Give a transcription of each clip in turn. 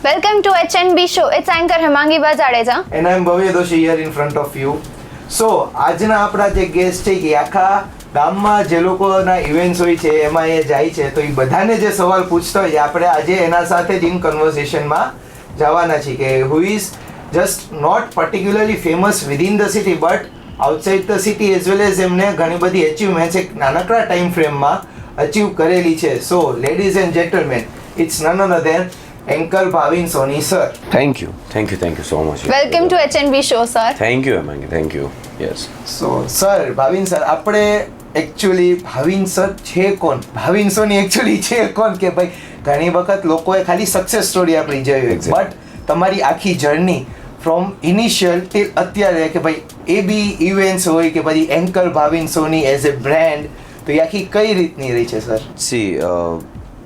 Welcome to HNB show. It's anchor Hemangi Bajadeja. And I'm Bhavya Doshi here in front of you. So, આજના આપણા જે guest છે કે આખા ગામમાં જે લોકોના ઇવેન્ટ્સ હોય છે એમાં એ જાય છે તો એ બધાને જે સવાલ પૂછતા હોય આપણે આજે એના સાથે જ ઇન કન્વર્સેશનમાં જવાના છીએ કે who is just not particularly famous within the city but outside the city as well as એમને ઘણી બધી અચીવમેન્ટ્સ એક નાનકડા ટાઈમ ફ્રેમમાં અચીવ કરેલી છે. So ladies and gentleman, it's none other than Anchor Bhavin Soni sir. Thank you so much. Welcome to HNB show, sir. Thank you, Hemangi. Thank you. Yes. So sir, Bhavin sir, આપણે actually Bhavin sir છે કોણ? ભાવિન સોની actually છે કોણ કે ભાઈ ઘણી વખત લોકોએ ખાલી સક્સેસ સ્ટોરી આપણી જોઈ બટ તમારી આખી જર્ની ફ્રોમ ઇનિશિયલ ટિલ અત્યારે કે ભાઈ એ બી ઇવેન્ટ્સ હોય કે પછી anchor Bhavin Soni as a brand તો એ આખી કઈ રીતની રહી છે સર? See,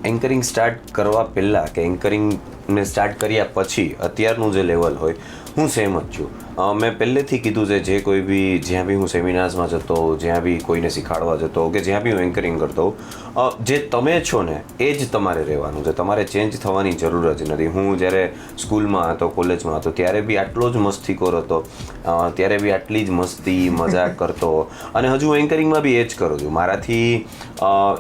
એન્કરિંગ સ્ટાર્ટ કરવા પહેલાં કે એન્કરિંગને સ્ટાર્ટ કર્યા પછી અત્યારનું જે લેવલ હોય હું સેમ જ છું. મેં પહેલેથી કીધું છે જે કોઈ બી જ્યાં બી હું સેમિનાર્સમાં જતો હોઉં, જ્યાં બી કોઈને શીખવાડવા જતો હોઉં કે જ્યાં બી હું એન્કરિંગ કરતો હોઉં, જે તમે છો ને એ જ તમારે રહેવાનું છે. તમારે ચેન્જ થવાની જરૂર જ નથી. હું જ્યારે સ્કૂલમાં હતો, કોલેજમાં હતો ત્યારે બી આટલો જ મસ્તીખોર હતો, ત્યારે બી આટલી જ મસ્તી મજાક કરતો અને હજુ હું એન્કરિંગમાં બી એ જ કરું છું. મારાથી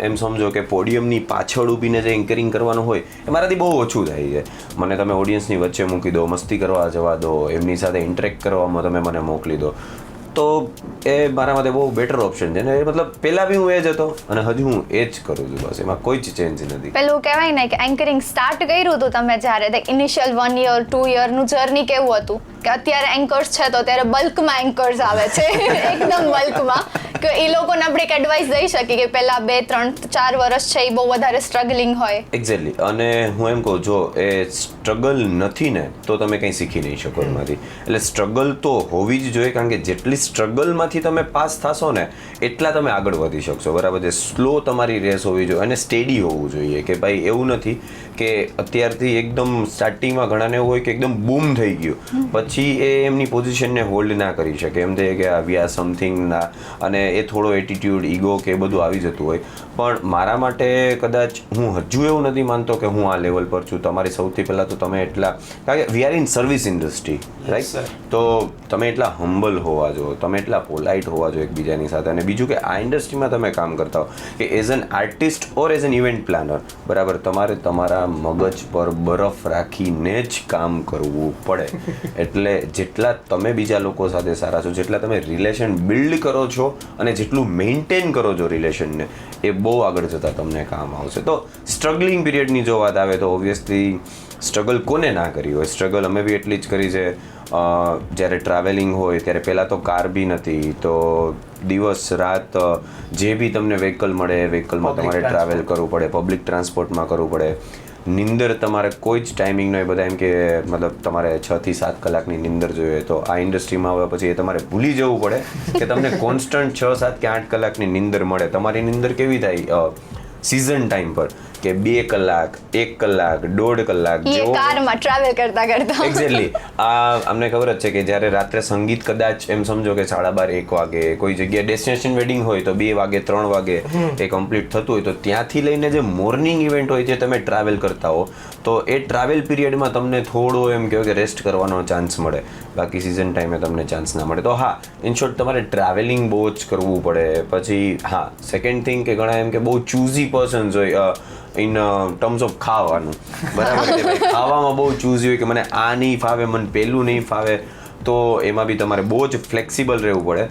એમ સમજો કે પોડિયમની પાછળ ઊભીને જે એન્કરિંગ કરવાનું હોય એ મારાથી બહુ ઓછું થાય છે. મને તમે ઓડિયન્સની વચ્ચે મૂકી દો, મસ્તી કરવા જવા દો, એમની સાથે ઇન્ટરેક્ટ કરવામાં તમે મને મોકલી દો તો એ મારા માટે બહુ બેટર ઓપ્શન છે ને. મતલબ પહેલાં બી હું એ જ હતો અને હજુ હું એ જ કરું છું. બસ એમાં કોઈ જ ચેન્જ નથી. પેલું કહેવાય ને કે એન્કરિંગ સ્ટાર્ટ કર્યું હતું તમે જ્યારે ઇનિશિયલ 1 year 2 yearનું જર્ની કેવું હતું કે અત્યારે એન્કર્સ છે તો ત્યારે બલ્કમાં એન્કર્સ આવે છે એકદમ બલ્કમાં કે એ લોકોને આપણે એક એડવાઇસ દઈ શકીએ કે પહેલા 2 3 4 વર્ષ છે એ બહુ વધારે સ્ટ્રગલિંગ હોય. એક્ઝેક્ટલી. અને હું એમ કહું, જો એ સ્ટ્રગલ નથી ને તો તમે કંઈ શીખી નહીં શકો એમાંથી. એટલે સ્ટ્રગલ તો હોવી જ જોઈએ, કારણ કે જેટલી સ્ટ્રગલમાંથી તમે પાસ થશો ને એટલા તમે આગળ વધી શકશો. બરાબર છે. સ્લો તમારી રેસ હોવી જોઈએ અને સ્ટેડી હોવું જોઈએ કે ભાઈ એવું નથી કે અત્યારથી એકદમ સ્ટાર્ટિંગમાં ઘણાને એવું હોય કે એકદમ બૂમ થઈ ગયું પછી એ એમની પોઝિશનને હોલ્ડ ના કરી શકે, એમ થાય કે વી આર સમથિંગ ના, અને એ થોડો એટીટ્યુડ, ઈગો કે બધું આવી જતું હોય. પણ મારા માટે કદાચ હું હજુ એવું નથી માનતો કે હું આ લેવલ પર છું. તમારી સૌથી પહેલાં તો તમે એટલા, કારણ કે we are in service industry, right? તો તમે એટલા હમ્બલ હોવા જો, તમે એટલા પોલાઇટ હોવા જો એકબીજાની સાથે. અને બીજું કે આ ઇન્ડસ્ટ્રીમાં તમે કામ કરતા હો કે as an artist or as an event planner, બરાબર, તમારે તમારા મગજ પર બરફ રાખીને જ કામ કરવું પડે. એટલે જેટલા તમે બીજા લોકો સાથે સારા છો, જેટલા તમે રિલેશન બિલ્ડ કરો છો અને જેટલું મેન્ટેન કરો છો રિલેશનને, એ બહુ આગળ જતાં તમને કામ આવશે. તો સ્ટ્રગલિંગ પીરિયડની જો વાત આવે તો ઓબ્વિયસલી સ્ટ્રગલ કોને ના કરી હોય. સ્ટ્રગલ અમે બી એટલી જ કરી છે. જ્યારે ટ્રાવેલિંગ હોય ત્યારે પહેલાં તો કાર બી નથી, તો દિવસ રાત જે બી તમને વ્હીકલ મળે એ વ્હીકલમાં તમારે ટ્રાવેલ કરવું પડે, પબ્લિક ટ્રાન્સપોર્ટમાં કરવું પડે. નિંદર તમારે કોઈ જ ટાઈમિંગ નહીં. બધા એમ કે મતલબ તમારે 6 થી 7 કલાકની નિંદર જોઈએ, તો આ ઇન્ડસ્ટ્રીમાં હવે પછી એ તમારે ભૂલી જવું પડે કે તમને કોન્સ્ટન્ટ 6 7 કે 8 કલાકની નિંદર મળે. તમારી નિંદર કેવી થાય સિઝન ટાઈમ પર કે 2 કલાક, 1 કલાક, 1.5 કલાક જેવો કારમાં ટ્રાવેલ કરતા એક્ઝેક્ટલી. આ અમને ખબર જ છે કે જ્યારે રાત્રે સંગીત કદાચ એમ સમજો કે 12:30 1 વાગે કોઈ જગ્યાએ ડેસ્ટિનેશન વેડિંગ હોય તો 2 વાગે 3 વાગે એ કમ્પ્લીટ થતું હોય, તો ત્યાંથી લઈને જે મોર્નિંગ ઇવેન્ટ હોય જે તમે ટ્રાવેલ કરતા હો તો એ ટ્રાવેલ પીરિયડમાં તમને થોડો એમ કહો કે રેસ્ટ કરવાનો ચાન્સ મળે, બાકી સિઝન ટાઈમે તમને ચાન્સ ના મળે. તો હા, ઇન શોર્ટ તમારે ટ્રાવેલિંગ બહુ જ કરવું પડે. પછી હા, સેકન્ડ થિંગ કે ઘણા એમ કે બહુ ચૂઝી પર્સન્સ હોય ઇન ટર્મ્સ ઓફ ખાવાનું, બરાબર છે ભાઈ, ખાવામાં બહુ ચૂઝી હોય કે મને આ નહીં ફાવે, મને પેલું નહીં ફાવે, તો એમાં બી તમારે બહુ જ ફ્લેક્સિબલ રહેવું પડે.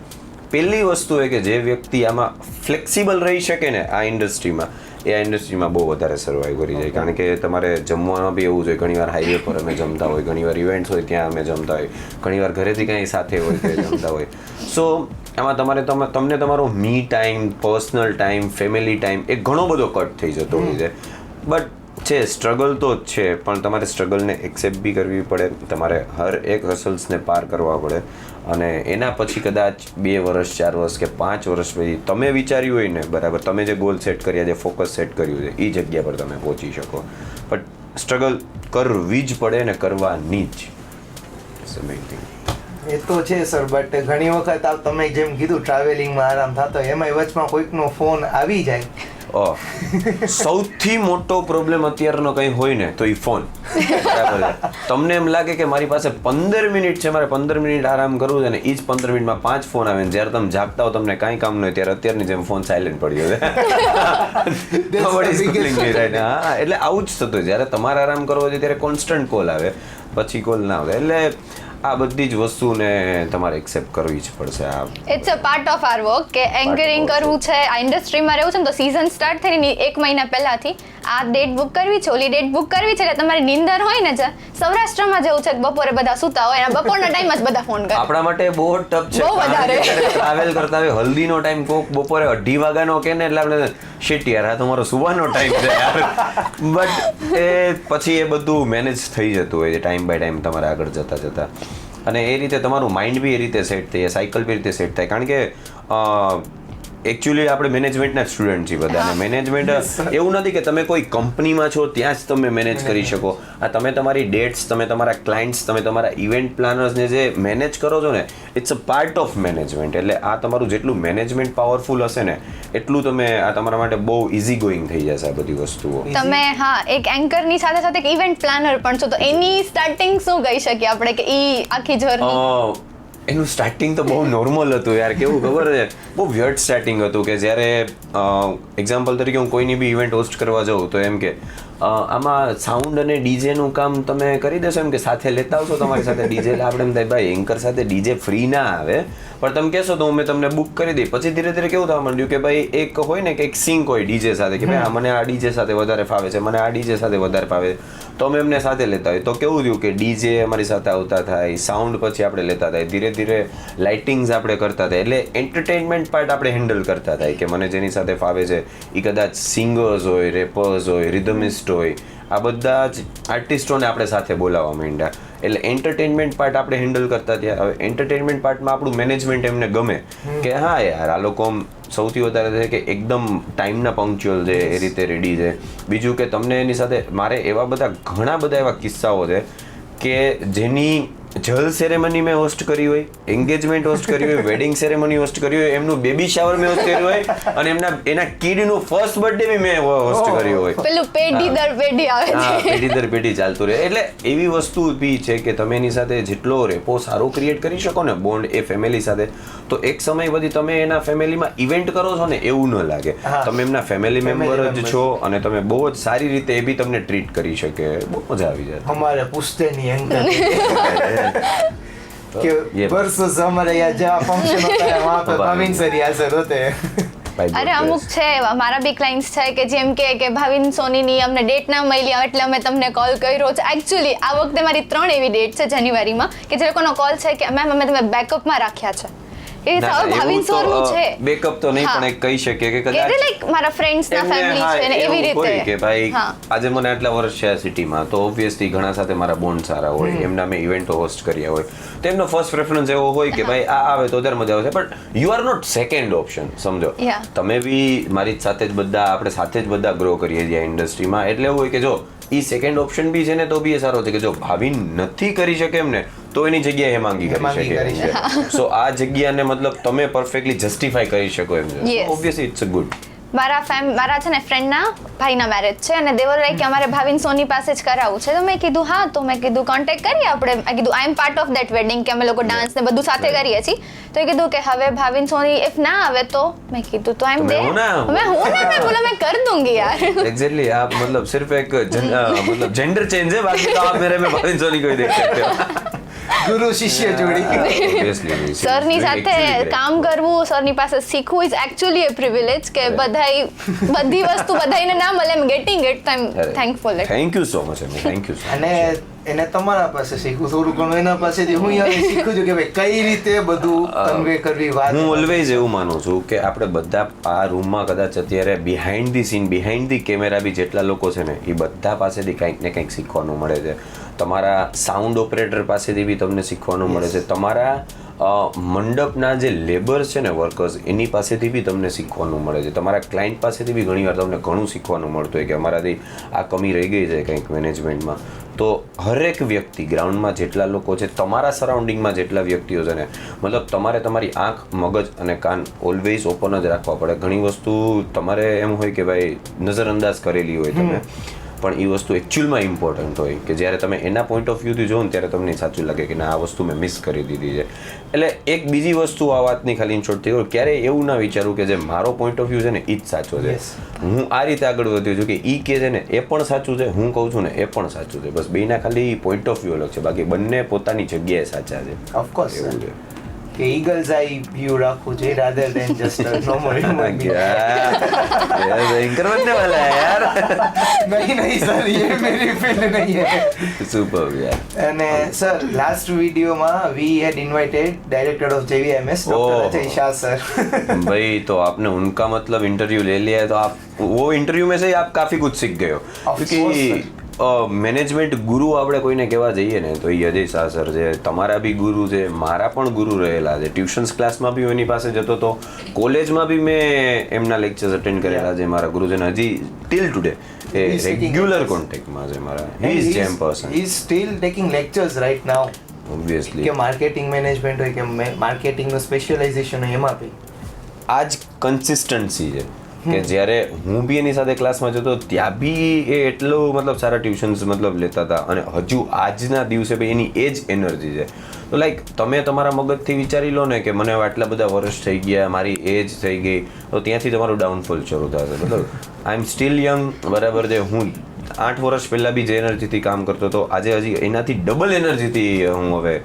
પહેલી વસ્તુ એ કે જે વ્યક્તિ આમાં ફ્લેક્સિબલ રહી શકે ને આ ઇન્ડસ્ટ્રીમાં, એ આ ઇન્ડસ્ટ્રીમાં બહુ વધારે સર્વાઈવ કરી જાય. કારણ કે તમારે જમવામાં બી એવું જોઈએ. ઘણીવાર હાઈવે પર અમે જમતા હોય, ઘણીવાર ઇવેન્ટ્સ હોય ત્યાં અમે જમતા હોય, ઘણીવાર ઘરેથી કાંઈ સાથે હોય તે જમતા હોય. સો આમાં તમને તમારો me time, personal time, family time એ ઘણો બધો કટ થઈ જતો હોય છે. બટ છે સ્ટ્રગલ તો જ છે, પણ તમારે સ્ટ્રગલને એક્સેપ્ટ બી કરવી પડે. તમારે હર એક હસલ્સને પાર કરવા પડે. અને એના પછી કદાચ 2 વર્ષ 4 વર્ષ કે 5 વર્ષ પછી તમે વિચાર્યું હોય ને, બરાબર, તમે જે ગોલ સેટ કર્યા, જે ફોકસ સેટ કર્યું છે એ જગ્યા પર તમે પહોંચી શકો. બટ સ્ટ્રગલ કરવી જ પડે ને કરવાની જ. એ તો છે સર, બટ ઘણી વખત તમે જેમ કીધું ટ્રાવેલિંગમાં આરામ થતો હોય, એમાંય વચમાં કોઈકનો ફોન આવી જાય સૌથી મોટો પ્રોબ્લેમ અત્યારનો કંઈ હોય ને તો એ ફોન. બરાબર છે. તમને એમ લાગે કે મારી પાસે 15 મિનિટ છે, મારે 15 મિનિટ આરામ કરવું છે, ને એ જ 15 મિનિટમાં 5 ફોન આવે ને જ્યારે તમે જાગતા હો તમને કાંઈ કામ ન હોય ત્યારે અત્યારની જેમ ફોન સાયલેન્ટ પડ્યો છે. Nobody's calling me right now. હા, એટલે આવું જ થતું. જ્યારે તમારે આરામ કરવો છે ત્યારે કોન્સ્ટન્ટ કોલ આવે, પછી કોલ ના આવે. એટલે આ બધી જ વસ્તુને તમારે એક્સેપ્ટ કરવી જ પડશે. આ it's a part of our work કે એન્કરિંગ કરવું છે, આ ઇન્ડસ્ટ્રીમાં રહેવું છે ને તો સીઝન સ્ટાર્ટ થઈને 1 મહિના પહેલાથી આ ડેટ બુક કરવી છે, ઓલી ડેટ બુક કરવી છે, એટલે તમારી નીંદર હોય ને જે સૌરાષ્ટ્રમાં જેવું છે કે બપોરે બધા સૂતા હોય અને બપોરના ટાઈમ જ બધા ફોન કરે. આપણા માટે બહુ ટફ છે. બહુ વધારે. ટ્રાવેલ કરતા હોય હલ્દીનો ટાઈમ કોક બપોરે 2:30 વાગ્યાનો કે ને એટલે આપણે શિટ યાર આ તો મારો સુવાનો ટાઈમ છે યાર. બટ એ પછી એ બધું મેનેજ થઈ જતું હોય છે ટાઈમ બાય ટાઈમ તમારે આગળ જતા. અને એ રીતે તમારું માઇન્ડ બી એ રીતે સેટ થાય, સાયકલ બી રીતે સેટ થાય. કારણ કે એકચ્યુઅલી આપણે મેનેજમેન્ટના સ્ટુડન્ટ છીએ બધા. અને મેનેજમેન્ટ એવું નથી કે તમે કોઈ કંપનીમાં છો ત્યાં જ તમે મેનેજ કરી શકો. આ તમે તમારી ડેટ્સ, તમે તમારા ક્લાયન્ટ્સ, તમે તમારા ઇવેન્ટ પ્લાનર્સને જે મેનેજ કરો છો ને, it's a part of management. એટલે આ તમારું જેટલું મેનેજમેન્ટ પાવરફુલ હશે ને એટલું તમે આ તમારા માટે બહુ ઇઝી ગોઈંગ થઈ જશે આ બધી વસ્તુઓ. તમે એક એન્કરની સાથે સાથે એક ઇવેન્ટ પ્લાનર પણ છો, તો એની સ્ટાર્ટિંગ શું કહી શકીએ આપણે કે ઈ આખી જર્ની? એનું સ્ટાર્ટિંગ તો બહુ નોર્મલ હતું યાર. કેવું ખબર છે, બહુ વિયર્ડ સ્ટાર્ટિંગ હતું કે જ્યારે એક્ઝામ્પલ તરીકે હું કોઈની બી ઇવેન્ટ હોસ્ટ કરવા જાઉં તો એમ કે આમાં સાઉન્ડ અને ડીજેનું કામ તમે કરી દેશો, એમ કે સાથે લેતા આવશો તમારી સાથે ડીજે. એટલે આપણે એમ થાય ભાઈ એન્કર સાથે ડીજે ફ્રી ના આવે, પણ તમે કહેશો તો મેં તમને બુક કરી દઈ. પછી ધીરે ધીરે કેવું થવા માંડ્યું કે ભાઈ એક હોય ને કે એક સિંક હોય ડીજે સાથે, કે ભાઈ મને આ ડીજે સાથે વધારે ફાવે છે, મને આ ડીજે સાથે વધારે ફાવે, તો અમે એમને સાથે લેતા હોય. તો કેવું થયું કે ડીજે અમારી સાથે આવતા થાય, સાઉન્ડ પછી આપણે લેતા થાય, ધીરે ધીરે લાઇટિંગ્સ આપણે કરતા થાય. એટલે એન્ટરટેનમેન્ટ પાર્ટ આપણે હેન્ડલ કરતા થાય કે મને જેની સાથે ફાવે છે એ કદાચ સિંગર્સ હોય, રેપર્સ હોય, રિધમિસ્ટ હોય, આ બધા જ આર્ટિસ્ટોને આપણે સાથે બોલાવવા માંડ્યા. એટલે એન્ટરટેનમેન્ટ પાર્ટ આપણે હેન્ડલ કરતા થયા. હવે એન્ટરટેનમેન્ટ પાર્ટમાં આપણું મેનેજમેન્ટ એમને ગમે કે હા યાર આ લોકો સૌથી વધારે છે કે એકદમ ટાઈમના પંક્ચ્યુઅલ છે, એ રીતે રેડી છે. બીજું કે તમને એની સાથે મારે એવા બધા ઘણા બધા એવા કિસ્સાઓ છે કે જેની જલ સેરેમની મેં હોસ્ટ કરી હોય, એન્ગેજમેન્ટ હોસ્ટ કરી હોય, વેડિંગ સેરેમની હોસ્ટ કરી હોય, એમનું બેબી શાવર મેં હોસ્ટ કર્યું હોય, અને એના કિડનું ફર્સ્ટ બર્થડે બી મેં હોસ્ટ કર્યું હોય. પેલું પેઢી દર પેઢી આવે છે. હા, પેઢી દર પેઢી ચાલતું રહે. એટલે એવી વસ્તુ બી છે કે તમે એની સાથે જેટલો રેપો સારો ક્રિએટ કરી શકો ને, બોન્ડ એ ફેમિલી સાથે, તો એક સમય પછી તમે એના ફેમિલીમાં ઇવેન્ટ કરો છો ને એવું ન લાગે. તમે એમના ફેમિલી મેમ્બર જ છો અને તમે બહુ જ સારી રીતે એ બી તમને ટ્રીટ કરી શકે. બહુ મજા આવી જાય. हमारे पुश्ते नहीं एंकर कि वर्षों से हमारे यहाँ जहाँ फंक्शन होता है वहाँ पे भाविन सर हाजिर होते हैं. અરે અમુક છે એવા મારા બી ક્લાયન્ટ્સ છે કે જેમ કે ભાવિન સોનીની અમને ડેટ ના મળી એટલે અમે તમને કોલ કર્યો છે. એકચ્યુઅલી આ વખતે મારી 3 એવી ડેટ છે જાન્યુઆરીમાં કે જે લોકોનો કોલ છે કે મેમ અમે તમે બેકઅપમાં રાખ્યા છે. એ સાવ ભાવિન સોરનું છે. બેકઅપ તો નહીં પણ એક કહી શકીએ કે કદાચ એટલે લાઈક મારા ફ્રેન્ડ્સ ના ફેમિલી છે ને એવી રીતે કે ભાઈ આજે મને આટલા વર્ષ છે આ સિટીમાં, તો ઓબ્વિયસલી ઘણા સાથે મારા બોન્ડ સારા હોય, એમના મેં ઇવેન્ટો હોસ્ટ કર્યા હોય, તો એમનો ફર્સ્ટ પ્રેફરન્સ એવો હોય કે ભાઈ આ આવે તો ત્યારે મજા આવશે. But you are not second option, સમજો. તમે બી મારી સાથે જ બધા, આપણે સાથે જ બધા ગ્રો કરીએ છીએ આ ઇન્ડસ્ટ્રીમાં. એટલે એવું હોય કે જો એ સેકન્ડ ઓપ્શન બી છે ને તો બી એ સારો છે કે જો ભાવિન નથી કરી શકે એમને તો એની જગ્યાએ હેમાંગી કરી શકે. સો આ જગ્યાને મતલબ તમે પરફેક્ટલી જસ્ટિફાઈ કરી શકો એમ છે. Obviously it's a good. મારા છે ને ફ્રેન્ડના ભાઈના મેરેજ છે અને દે વર લાઈક કે અમારે ભાવિન સોની પાસે જ કરાવવું છે. તો મેં કીધું હા, તો મેં કીધું કોન્ટેક્ટ કરીએ આપણે. મેં કીધું આઈ એમ પાર્ટ ઓફ દેટ વેડિંગ કે અમે લોકો ડાન્સ ને બધું સાથે કરીએ છીએ. તો એ કીધું કે હવે ભાવિન સોની ઇફ ના આવે તો મેં કીધું તો આઈ એમ દે મેં બોલા મેં કર દૂંગી યાર. એક્ઝેક્ટલી આ મતલબ સિર્ફ એક મતલબ જેન્ડર ચેન્જ है, बाकी तो आप मेरे में भाविन सोनी को ही देख सकते हो. ગુરુ શિષ્ય જોડી. સરની સાથે કામ કરવું, સરની પાસે શીખવું ઇઝ એકચ્યુઅલી એ પ્રિવિલેજ કે બધી વસ્તુ બધાને ના મળે. એમ ગેટિંગ ઇટ તો I am thankful. Thank you so much. Thank you. અને એને તમારા પાસે શીખવું થોડું ઘણું, એના પાસેથી હું શીખું છું કે ભાઈ કઈ રીતે બધું કન્વે કરવી વાત. હું ઓલવેઝ એવું માનું છું કે આપણે બધા આ રૂમમાં કદાચ અત્યારે behind the scene, behind the camera બી જેટલા લોકો છે ને એ બધા પાસેથી કંઈક ને કંઈક શીખવાનું મળે છે. તમારા સાઉન્ડ ઓપરેટર પાસેથી બી તમને શીખવાનું મળે છે. તમારા મંડપના જે લેબર્સ છે ને, વર્કર્સ, એની પાસેથી બી તમને શીખવાનું મળે છે. તમારા ક્લાયન્ટ પાસેથી બી ઘણીવાર તમને ઘણું શીખવાનું મળતું હોય કે અમારાથી આ કમી રહી ગઈ છે કંઈક મેનેજમેન્ટમાં. તો હરેક વ્યક્તિ ગ્રાઉન્ડમાં જેટલા લોકો છે, તમારા સરાઉન્ડિંગમાં જેટલા વ્યક્તિઓ છે ને, મતલબ તમારે તમારી આંખ, મગજ અને કાન ઓલવેઝ ઓપન જ રાખવા પડે. ઘણી વસ્તુ તમારે એમ હોય કે ભાઈ નજરઅંદાજ કરેલી હોય તમે, પણ એ વસ્તુ એકચ્યુઅલમાં ઇમ્પોર્ટન્ટ હોય કે જ્યારે તમે એના પોઈન્ટ ઓફ વ્યૂથી જોવો ને ત્યારે તમને સાચું લાગે કે ના, આ વસ્તુ મેં મિસ કરી દીધી છે. એટલે એક બીજી વસ્તુ આ વાતની ખાલી ઇન્શોર્ટ થઈ ગયો, ક્યારેય એવું ના વિચારું કે જે મારો પોઈન્ટ ઓફ વ્યૂ છે ને એ જ સાચો છે. હું આ રીતે આગળ વધ્યો છું કે ઈ કે છે ને એ પણ સાચું છે, હું કહું છું ને એ પણ સાચું છે. બસ બેના ખાલી પોઈન્ટ ઓફ વ્યૂ અલગ છે, બાકી બંને પોતાની જગ્યાએ સાચા છે. ઓફકોર્સ એવું છે. કે ઈગલ્સ આઈ વ્યૂ રાખવું જોઈએ રાધર દેન જસ્ટ નોર્મલ હ્યુમન यार करने वाला है यार. નહીં સર, ये मेरी फील्ड नहीं है. Superb यार. અને સર લાસ્ટ વિડીયોમાં we had invited director of JVMS doctor Ajay Shah sir. भाई तो आपने उनका मतलब इंटरव्यू ले लिया है, तो आप वो इंटरव्यू में से आप काफी कुछ सीख गए हो. क्योंकि મેનેજમેન્ટ ગુરુ આપણે કોઈને કહેવા જઈએ ને તો એ અજય શાહ સર છે. તમારા બી ગુરુ છે, મારા પણ ગુરુ રહેલા છે. ટ્યુશન્સ ક્લાસમાં બી હું એની પાસે જતો હતો, કોલેજમાં બી મેં એમના લેક્ચર્સ અટેન્ડ કરેલા છે. મારા ગુરુ છે ને હજી ટિલ ટુડે એ રેગ્યુલર કોન્ટેક્ટમાં છે મારા. હી ઇઝ જેમ person. He is still taking lectures right now. Obviously કે માર્કેટિંગ મેનેજમેન્ટ હોય કે માર્કેટિંગનું સ્પેશિયલાઇઝેશન હોય એમાં બી આ જ કન્સિસ્ટન્સી છે કે જ્યારે હું બી એની સાથે ક્લાસમાં જતો ત્યાં બી એ એટલું મતલબ સારા ટ્યુશન્સ મતલબ લેતા હતા, અને હજુ આજના દિવસે બી એની એ જ એનર્જી છે. તો લાઈક તમે તમારા મગજથી વિચારી લો ને કે મને આટલા બધા વર્ષ થઈ ગયા, મારી એજ થઈ ગઈ, તો ત્યાંથી તમારું ડાઉનફોલ શરૂ થશે. બરાબર, આઈ એમ સ્ટીલ યંગ, બરાબર છે. હું 8 વર્ષ પહેલાં બી જે એનર્જીથી કામ કરતો હતો, આજે હજી એનાથી ડબલ એનર્જીથી હું હવે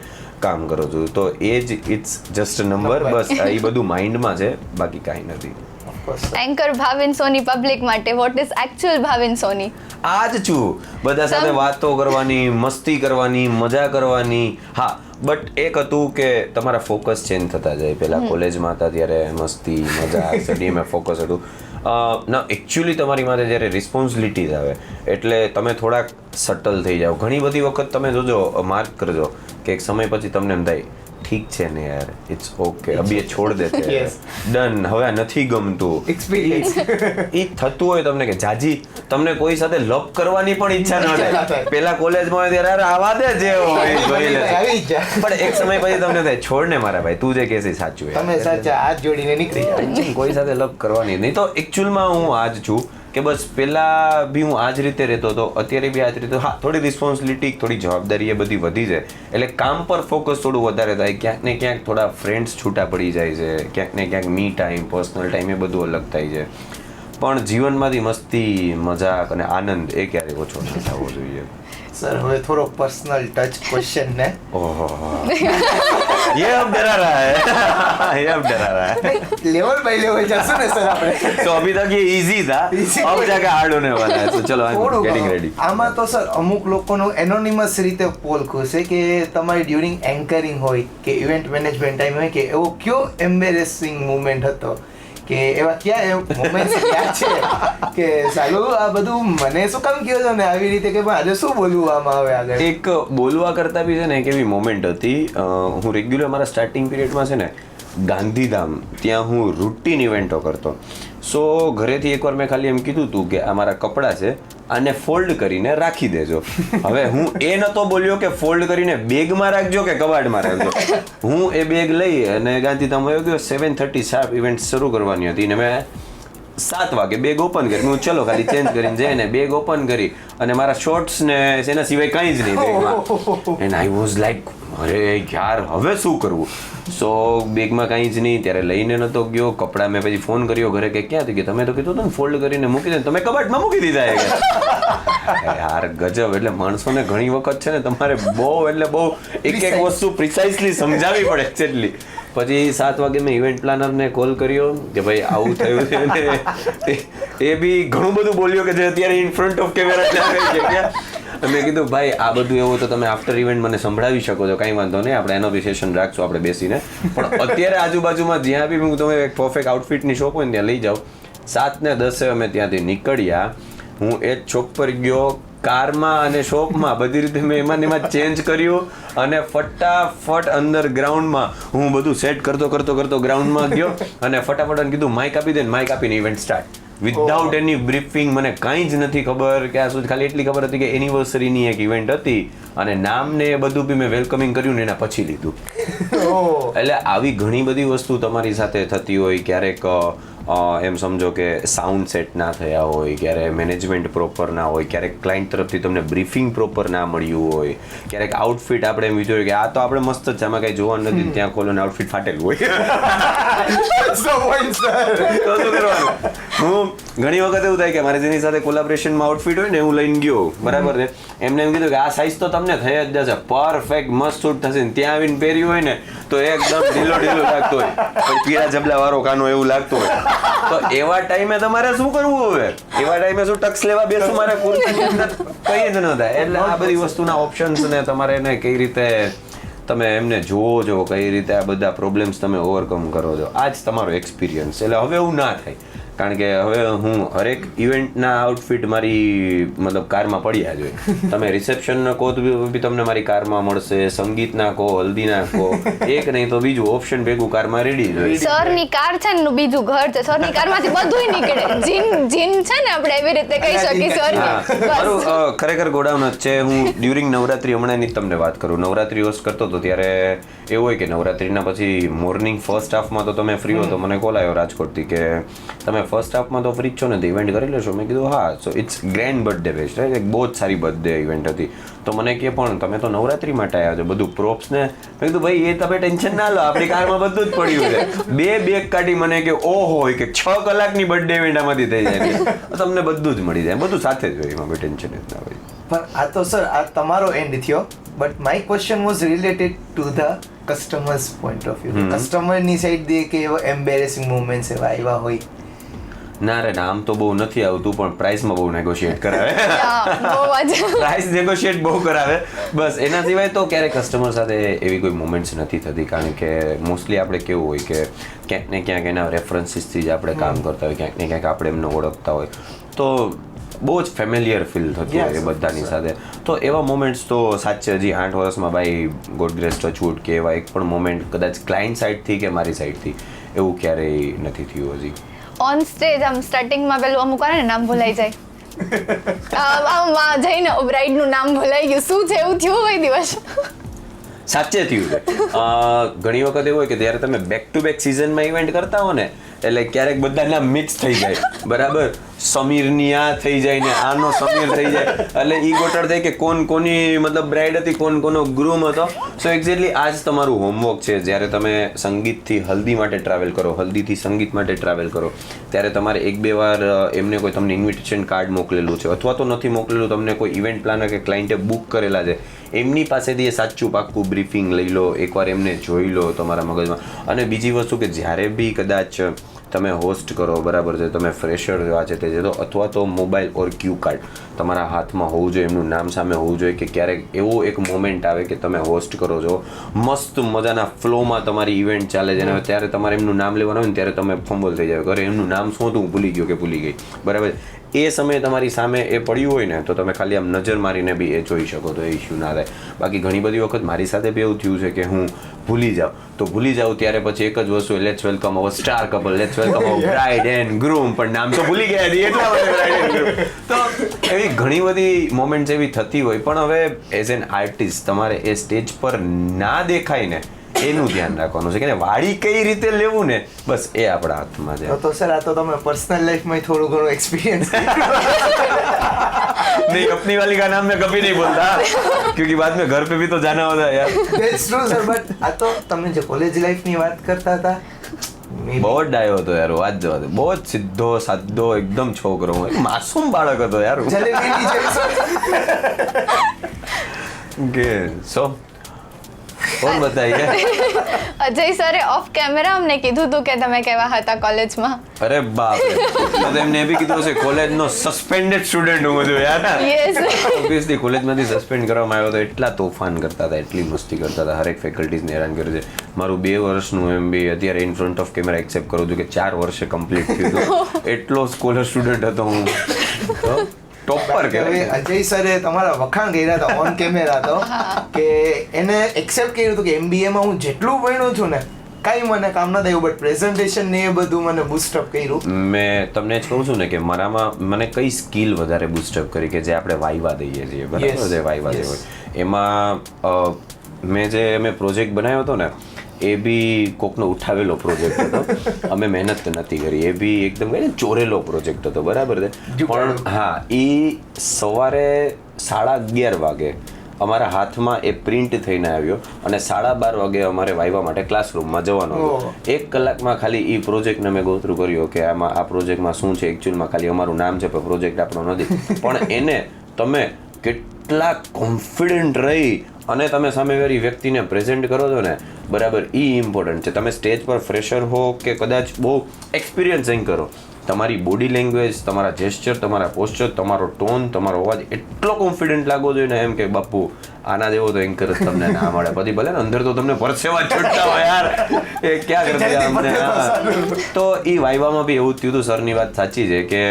કામ કરું છું. તો એજ ઇટ્સ જસ્ટ અ નંબર. બસ એ બધું માઇન્ડમાં છે, બાકી કાંઈ નથી. એન્કર ભાવિન સોની પબ્લિક માટે વોટ ઇઝ એકચ્યુઅલ ભાવિન સોની? આ જ છું, બધા સાથે વાતો કરવાની, મસ્તી કરવાની, મજા કરવાની. હા, બટ એક હતું કે તમારા ફોકસ ચેન્જ થતા જાય. પહેલા કોલેજમાં હતા ત્યારે મસ્તી, મજા, સ્ટડીમાં ફોકસ હતું. ના, એકચ્યુઅલી તમારી માથે જ્યારે રિસ્પોન્સિબિલિટીઝ આવે એટલે તમે થોડાક સટલ થઈ જાઓ. ઘણી બધી વખત તમે જોજો, માર્ક કરજો કે એક સમય પછી તમને એમ થાય ઠીક છે ને યાર, ઇટ્સ ઓકે, અભી એ છોડ દેતે, ડન, હવે નથી ગમતું. એક્સપિરિયન્સ એ થતું હોય તમને કે જાજી તમને કોઈ સાથે લપ કરવાની પણ ઈચ્છા ન થાય. પેલા કોલેજમાં હોય ત્યારે આવા દે જે હોય જોઈ લે, પણ એક સમય પછી તમને થાય છોડ ને મારા ભાઈ, તું જે કહે છે સાચું, તમે સાચા હાથ જોડીને નીકળી જાવ. કોઈ સાથે લપ કરવાની નહીં. તો એકચ્યુઅલમાં હું આ જ છું કે બસ પહેલાં બી હું આ જ રીતે રહેતો હતો, અત્યારે બી આ જ રીતે. હા, થોડી રિસ્પોન્સિબિલિટી, થોડી જવાબદારી એ બધી વધી છે એટલે કામ પર ફોકસ થોડું વધારે થાય. ક્યાંક ને ક્યાંક થોડા ફ્રેન્ડ્સ છૂટા પડી જાય છે, ક્યાંક ને ક્યાંક મી ટાઈમ, પર્સનલ ટાઈમ એ બધું અલગ થાય છે. પણ જીવનમાંથી મસ્તી, મજાક અને આનંદ એ ક્યારેય ઓછો ન થવો જોઈએ. સર હવે થોડો પર્સનલ ટચ ક્વેશ્ચન ને. ઓહો, ये अब डरा रहा है, ये अब डरा रहा है. लेवल बाय लेवल जैसे ना सर આપણે. तो अभी तक ये इजी था, अब जाके हार्ड होने वाला है. तो चलो, आई एम गेटिंग रेडी. આમાં તો સર અમુક લોકોનું એનોનિમસ રીતે પોલ ખુશે કે તમારી ડ્યુરિંગ એન્કરિંગ હોય કે ઇવેન્ટ મેનેજમેન્ટ ટાઈમ હોય કે એવો કયો એમ્બેરેસિંગ મોમેન્ટ હતો કે એવા ક્યાં મોમેન્ટ્સ ક્યાં છે કે સાલું આ બધું મને શું કામ કહ્યો છો ને આવી રીતે કે આજે શું બોલવું આમાં હવે આગળ? એક બોલવા કરતાં બી છે ને એક એવી મોમેન્ટ હતી. હું રેગ્યુલર મારા સ્ટાર્ટિંગ પીરિયડમાં છે ને ગાંધીધામ ત્યાં હું રૂટીન ઇવેન્ટો કરતો. સો ઘરેથી એકવાર મેં ખાલી એમ કીધું હતું કે આ મારા કપડાં છે, આને ફોલ્ડ કરીને રાખી દેજો. હવે હું એ નતો બોલ્યો કે ફોલ્ડ કરીને બેગમાં રાખજો કે કબાટમાં રાખજો. હું એ બેગ લઈ અને ગાંધીધામ આવ્યો ગયો. 7:30 શાર્પ ઇવેન્ટ શરૂ કરવાની હતી ને મેં 7 વાગે બેગ ઓપન કરી. હું ચલો ખાલી ચેન્જ કરીને જઈને બેગ ઓપન કરી અને મારા શોર્ટ્સ ને એના સિવાય કંઈ જ નહીં બેગમાં. એન્ડ આઈ વોઝ લાઈક અરે યાર હવે શું કરવું. સો બેગમાં કંઈ જ નહીં, ત્યારે લઈને નતો ગયો. કપડાં મેં પછી ફોન કર્યો ઘરે કે ક્યાં હતી કે તમે તો કીધું હતું ને ફોલ્ડ કરીને મૂકી દે, તમે કબાટમાં મૂકી દીધા. યાર ગજબ. એટલે માણસોને ઘણી વખત છે ને તમારે બહુ એટલે બહુ એક એક વસ્તુ પ્રિસાઇઝલી સમજાવવી પડે છે. એટલી પછી 7 વાગે મેં ઇવેન્ટ પ્લાનરને કોલ કર્યો કે ભાઈ આવું થયું છે ને એ બી ઘણું બધું બોલ્યો કે જે અત્યારે ઇન ફ્રન્ટ ઓફ કેમેરા મેં કીધું ભાઈ આ બધું એવું તો તમે આફ્ટર ઇવેન્ટ મને સંભળાવી શકો છો, કાંઈ વાંધો નહીં, આપણે એનો બી સેશન રાખશું આપણે બેસીને. પણ અત્યારે આજુબાજુમાં જ્યાં બી હું તમે એક પરફેક્ટ આઉટફિટની શોપ હોય ને ત્યાં લઈ જાઓ. 7:10 અમે ત્યાંથી નીકળ્યા. હું એ જ શોપ પર ગયો, કારમાં અને શોપમાં બધી રીતે મેં એમાં ચેન્જ કર્યું અને ફટાફટ અંદર ગ્રાઉન્ડમાં હું બધું સેટ કરતો ગ્રાઉન્ડમાં ગયો અને ફટાફટ કીધું માઇક આપી દે ને માઇક આપીને ઇવેન્ટ સ્ટાર્ટ. વિધાઉટ એની બ્રીફિંગ. મને કાંઈ જ નથી ખબર કે આ શું, ખાલી એટલી ખબર હતી કે એનિવર્સરીની એક ઇવેન્ટ હતી અને નામ ને એ બધું બી મેં વેલકમિંગ કર્યું ને એના પછી લીધું. એટલે આવી ઘણી બધી વસ્તુ તમારી સાથે થતી હોય. ક્યારેક એમ સમજો કે સાઉન્ડ સેટ ના થયા હોય, ક્યારે મેનેજમેન્ટ પ્રોપર ના હોય, ક્યારેક ક્લાયન્ટ તરફથી તમને બ્રીફિંગ પ્રોપર ના મળ્યું હોય, ક્યારેક આઉટફિટ આપણે એમ વિચાર્યું કે આ તો આપણે મસ્ત જ છે, આમાં કાંઈ જોવાનું નથી, ત્યાં ખોલો ને આઉટફિટ ફાટેલું હોય. તો શું કરવાનું? હું ઘણી વખત એવું થાય કે મારે જેની સાથે કોલાબરેશનમાં આઉટફિટ હોય ને હું લઈને ગયો, બરાબર ને, એમને એમ કીધું કે આ સાઇઝ તો તમને થઈ જ જશે, પરફેક્ટ મસ્ત શૂટ થશે. ત્યાં આવીને પહેર્યું હોય ને તો એકદમ ઢીલો લાગતો હોય, પણ પીળા જબલા વાળો કાનો એવું લાગતું હોય. તો એવા ટાઈમે તમારે શું કરવું? હવે એવા ટાઈમે શું ટક્સ લેવા બેસું? મારે કુર્તીની અંદર કંઈ જ ન થાય. એટલે આ બધી વસ્તુના ઓપ્શન્સ ને તમારે એને કઈ રીતે તમે એમને જોવો છો, કઈ રીતે આ બધા પ્રોબ્લેમ્સ તમે ઓવરકમ કરો છો, આ જ તમારો એક્સપિરિયન્સ. એટલે હવે એવું ના થાય, કારણ કે હવે હું હરેક ઇવેન્ટના આઉટફિટ મારી મતલબ કારમાં પડ્યા જ હોય. તમે રિસેપ્શનના કહો તો બી તમને મારી કારમાં મળશે, સંગીતના કહો, હલ્દીના કહો, એક નહીં તો બીજું ઓપ્શન ભેગું કારમાં રેડી જ હોય. સરની કાર છે ને બીજું ઘર છે, સરની કારમાંથી બધુંય નીકળે. જીન છે ને આપણે એવી રીતે કહી શકીએ સરની. મારું ખરેખર ગોડાઉન જ છે. હું ડ્યુરિંગ નવરાત્રી હમણાંની જ તમને વાત કરું, નવરાત્રી હોસ્ટ કરતો હતો ત્યારે એવું હોય કે નવરાત્રીના પછી મોર્નિંગ ફર્સ્ટ હાફમાં તો તમે ફ્રી હો, તો મને કોલ આવ્યો રાજકોટથી કે તમે ફર્સ્ટ હાફમાં તો ફ્રી છો ને, તો ઇવેન્ટ કરી લેશો? મેં કીધું હા. So it's grand birthday best, right? એક બહુ જ સારી બર્થડે ઇવેન્ટ હતી. તો મને કહે પણ તમે તો નવરાત્રી માટે આવ્યા છો, બધું પ્રોપ્સ ને. મેં કીધું ભાઈ એ તમે ટેન્શન ના લો, આપણી કારમાં બધું જ પડ્યું છે. 2 બેગ કાઢી મને કે ઓહો કે 6 કલાકની બર્થડે ઇવેન્ટ આમાંથી થઈ જાય, તમને બધું જ મળી જાય, બધું સાથે જ હોય, એમાં કોઈ ટેન્શન જ ના હોય. પણ આ તો સર આ તમારો એન્ડ થયો, but my question was related to the customer's point of view. કસ્ટમરની સાઈડ દે કે એવો એમ્બેરેસિંગ મોમેન્ટ્સ એવા આવ્યા હોય? ના રે ના, આમ તો બહુ નથી આવતું, પણ પ્રાઇસમાં બહુ નેગોશિએટ કરાવે. પ્રાઇસ નેગોશિએટ બહુ કરાવે. બસ એના સિવાય તો ક્યારેક કસ્ટમર સાથે એવી કોઈ મોમેન્ટ્સ નથી થતી, કારણ કે મોસ્ટલી આપણે કેવું હોય કે ક્યાંક ને ક્યાંક એના રેફરન્સીસથી જ આપણે કામ કરતા હોય, ક્યાંક ને ક્યાંક આપણે એમને ઓળખતા હોય, તો બહુ જ ફેમિલિયર ફીલ થતું હોય એ બધાની સાથે. તો એવા મોમેન્ટ્સ તો સાચે હજી 8 વર્ષમાં ભાઈ ગોડ ગ્રેસ ટચવુડ કે એવા એક પણ મોમેન્ટ કદાચ ક્લાયન્ટ સાઈડથી કે મારી સાઈડથી એવું ક્યારેય નથી થયું હજી. ઓન સ્ટેજ આમ સ્ટાર્ટિંગમાં પેલું અમુક વાર ને નામ ભૂલાઈ જાય, આમ જઈને બ્રાઇડનું નામ ભૂલાઈ ગયું, શું છે એવું થયું હોય દિવસ? સાચે થયું છે. ઘણી વખત એવું હોય કે જ્યારે તમે બેક ટુ બેક સિઝનમાં ઇવેન્ટ કરતા હો ને, એટલે ક્યારેક બધા નામ મિક્સ થઈ જાય, બરાબર? સમીરની આ થઈ જાય ને આનો સમીર થઈ જાય, એટલે ઈ ગોટળ થાય કે કોણ કોની મતલબ બ્રાઇડ હતી, કોણ કોનો ગ્રૂમ હતો. સો એક્ઝેક્ટલી આ જ તમારું હોમવર્ક છે. જ્યારે તમે સંગીતથી હલ્દી માટે ટ્રાવેલ કરો, હલ્દીથી સંગીત માટે ટ્રાવેલ કરો, ત્યારે તમારે 1-2 વાર એમને કોઈ તમને ઇન્વિટેશન કાર્ડ મોકલેલું છે અથવા તો નથી મોકલેલું, તમને કોઈ ઇવેન્ટ પ્લાનર કે ક્લાયન્ટે બુક કરેલા છે, એમની પાસેથી એ સાચું પાક્કું બ્રીફિંગ લઈ લો, એકવાર એમને જોઈ લો તમારા મગજમાં. અને બીજી વસ્તુ કે જ્યારે બી કદાચ તમે હોસ્ટ કરો, બરાબર છે, તમે ફ્રેશર આ છે તે છે, તો અથવા તો મોબાઈલ ઓર ક્યુ કાર્ડ તમારા હાથમાં હોવું જોઈએ, એમનું નામ સામે હોવું જોઈએ કે ક્યારેક એવો એક મોમેન્ટ આવે કે તમે હોસ્ટ કરો છો, મસ્ત મજાના ફ્લોમાં તમારી ઇવેન્ટ ચાલે છે, અને ત્યારે તમારે એમનું નામ લેવાનું હોય ને ત્યારે તમે ફંબલ થઈ જાવ, અરે એમનું નામ શું હતું, હું ભૂલી ગયો કે ભૂલી ગઈ, બરાબર? એ સમયે તમારી સામે એ પડ્યું હોય ને તો તમે ખાલી આમ નજર મારીને બી એ જોઈ શકો, તો એ ઇશ્યુ ના થાય. બાકી ઘણી બધી વખત મારી સાથે બી એવું થયું છે કે હું ભૂલી જાઉં ત્યારે પછી એક જ વસ્તુ, let's welcome our star couple, let's welcome our bride and groom, પણ નામ તો ભૂલી ગયા હતી એટલા માટે બ્રાઇડ એન્ડ ગ્રૂમ. તો એવી ઘણી બધી મોમેન્ટ્સ એવી થતી હોય, પણ હવે એઝ એન આર્ટિસ્ટ તમારે એ સ્ટેજ પર ના દેખાય ને એનું ધ્યાન રાખવાનું છે કે વાળી કઈ રીતે લેવું ને, બસ એ આપણા હાથમાં છે. તો સર આ તો તમે પર્સનલ લાઈફમાં થોડું ઘણું એક્સપિરિયન્સ नहीं, अपनी वाली का नाम मैं कभी नहीं बोलता क्योंकि बाद में घर पे भी तो जाना होता है यार. That's true sir, but આ તો તમે જે કોલેજ લાઈફ ની વાત કરતા હતા, બહુ જ ડાયો હતો યાર, વાત જવા દે. બહુ જ સીધો સાધો એકદમ છોકરો, હું માસૂમ બાળક હતો યાર. કે સો કોણ બતાવી અજય સરે ઓફ કેમેરા અમને કીધું હતું કે તમે કેવા હતા કોલેજમાં. અરે બાપ રે, તો એમને એ બી કીધું હશે કોલેજનો સસ્પેન્ડેડ સ્ટુડન્ટ હું બધું યાર. યસ, ઓબ્વિયસલી કોલેજમાંથી સસ્પેન્ડ કરવામાં આવ્યો તો એટલા તોફાન કરતા હતા, એટલી મસ્તી કરતા હતા, હરેક ફેકલ્ટીઝને હેરાન કર્યું છે. મારું 2 વર્ષનું MBA અત્યારે in front of camera accept કરું છું કે 4 વર્ષે કમ્પ્લીટ થયું હતું. એટલો સ્કોલર સ્ટુડન્ટ હતો હું, ટોપર કહેવાય. અજય સરે તમારા વખાણ કર્યા હતા ઓન કેમેરા તો કે એને એક્સેપ્ટ કર્યું હતું કે MBA માં હું જેટલું ભણ્યો છું ને કાંઈ મને કામ ન થયું બટ પ્રેઝન્ટેશન ને એ બધું મને બૂસ્ટઅપ કર્યું. મેં તમને જ કહું છું ને કે મારામાં મને કઈ સ્કિલ વધારે બૂસ્ટઅપ કરી કે જે આપણે વાઈવા દઈએ છીએ બરાબર Yes, જે વાઈવા yes. હોય એમાં મેં પ્રોજેક્ટ બનાવ્યો હતો ને એ બી કોકનો ઉઠાવેલો પ્રોજેક્ટ હતો અમે મહેનત નથી કરી એ બી એકદમ કહીએ ને ચોરેલો પ્રોજેક્ટ હતો બરાબર છે પણ હા એ સવારે 11:30 વાગે અમારા હાથમાં એ પ્રિન્ટ થઈને આવ્યો અને 12:30 વાગે અમારે વાયવા માટે ક્લાસરૂમમાં જવાનું હતું. 1 કલાકમાં ખાલી એ પ્રોજેક્ટને મેં ગોથ્રુ કર્યો કે આમાં આ પ્રોજેક્ટમાં શું છે એકચ્યુઅલમાં ખાલી અમારું નામ છે પણ પ્રોજેક્ટ આપણો નથી પણ એને તમે કેટલા કોન્ફિડન્ટ રહી અને તમે સામેવાળી વ્યક્તિને પ્રેઝન્ટ કરો છો ને બરાબર એ ઇમ્પોર્ટન્ટ છે. તમે સ્ટેજ પર ફ્રેશર હો કે કદાચ બહુ એક્સપિરિયન્સિંગ કરો તમારી બોડી લેંગ્વેજ તમારા જેસ્ચર તમારા પોસ્ચર તમારો ટોન તમારો અવાજ એટલો કોન્ફિડન્ટ લાગવો જોઈએ ને એમ કે બાપુ આના જેવો તો એન્કર જ તમને ના મળે પછી ભલે ને અંદર તો તમને પરસેવા છૂટતા હોય યાર એ ક્યાં કરતા અમને તો એ વાયવામાં બી એવું જ થયું હતું. સરની વાત સાચી છે કે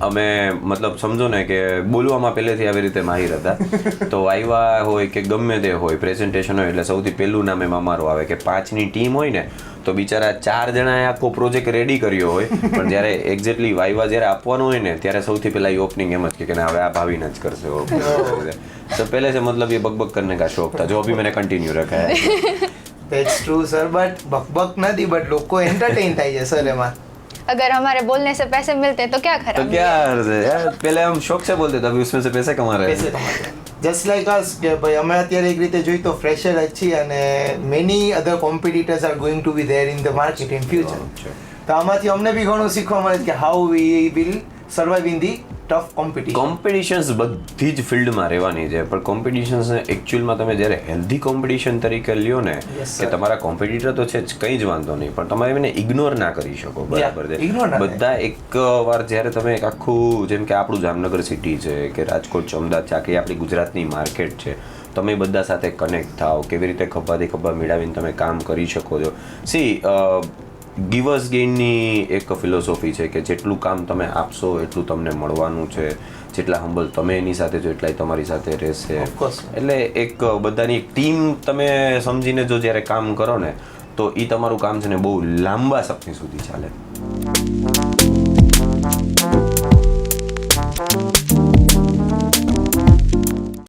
અમે મતલબ સમજો ને કે બોલવામાં પહેલેથી આવી રીતે માહિર હતા તો વાયવા હોય કે ગમે તે હોય પ્રેઝન્ટેશન હોય એટલે સૌથી પહેલું નામ એમાં અમારું આવે કે 5ની ટીમ હોય ને તો બિચારા 4 જણાએ આખો પ્રોજેક્ટ રેડી કર્યો હોય પણ જ્યારે એક્ઝેક્ટલી વાયવા જ્યારે આપવાનું હોય ને ત્યારે સૌથી પહેલા એ ઓપનિંગ એમ જ કે ના હવે આ ભાવિને જ કરશે તો પહેલે से मतलब ये बकबक करने का शौक था जो अभी मैंने कंटिन्यू रखा है. That's true sir but बकबक નથી बट લોકો એન્ટરટેઇન થાય છે સર એમાં. अगर हमारे बोलने से पैसे मिलते तो क्या तो खराब क्या अर्ज है यार पहले हम शौक से बोलते थे अभी उसमें से पैसे कमा रहे हैं. જસ્ટ લાઈક અસ કે ભાઈ અમે અત્યારે એક રીતે જોઈએ તો ફ્રેશર જ છીએ અને many other competitors are going to be there in the market in future. તો આમાંથી અમને બી ઘણું શીખવા મળે છે કે how we will survive in the tough competition. Competitions બધી જ ફિલ્ડમાં રહેવાની છે પણ કોમ્પિટિશન્સને એકચ્યુઅલમાં તમે જ્યારે હેલ્ધી કોમ્પિટિશન તરીકે લ્યો ને Yes, sir. કે તમારા કોમ્પિટિટર તો છે જ કંઈ જ વાંધો નહીં પણ તમે એને ઇગ્નોર ના કરી શકો બરાબર છે ignore ના બધા એક વાર જ્યારે તમે એક આખું જેમ કે આપણું જામનગર સિટી છે કે રાજકોટ છે અમદાવાદ છે આખી આપણી ગુજરાતની માર્કેટ છે તમે બધા સાથે કનેક્ટ થાઓ કેવી રીતે ખભાથી ખભા મિલાવીને તમે કામ કરી શકો છો. સી ગિવર્સ ગેઇનની એક ફિલોસોફી છે કે જેટલું કામ તમે આપશો એટલું તમને મળવાનું છે જેટલા હંબલ તમે એની સાથે છો એટલા તમારી સાથે રહેશે. Of course. એટલે એક બધાની ટીમ તમે સમજીને જો જ્યારે કામ કરો ને તો એ તમારું કામ છે ને બહુ લાંબા સમય સુધી ચાલે.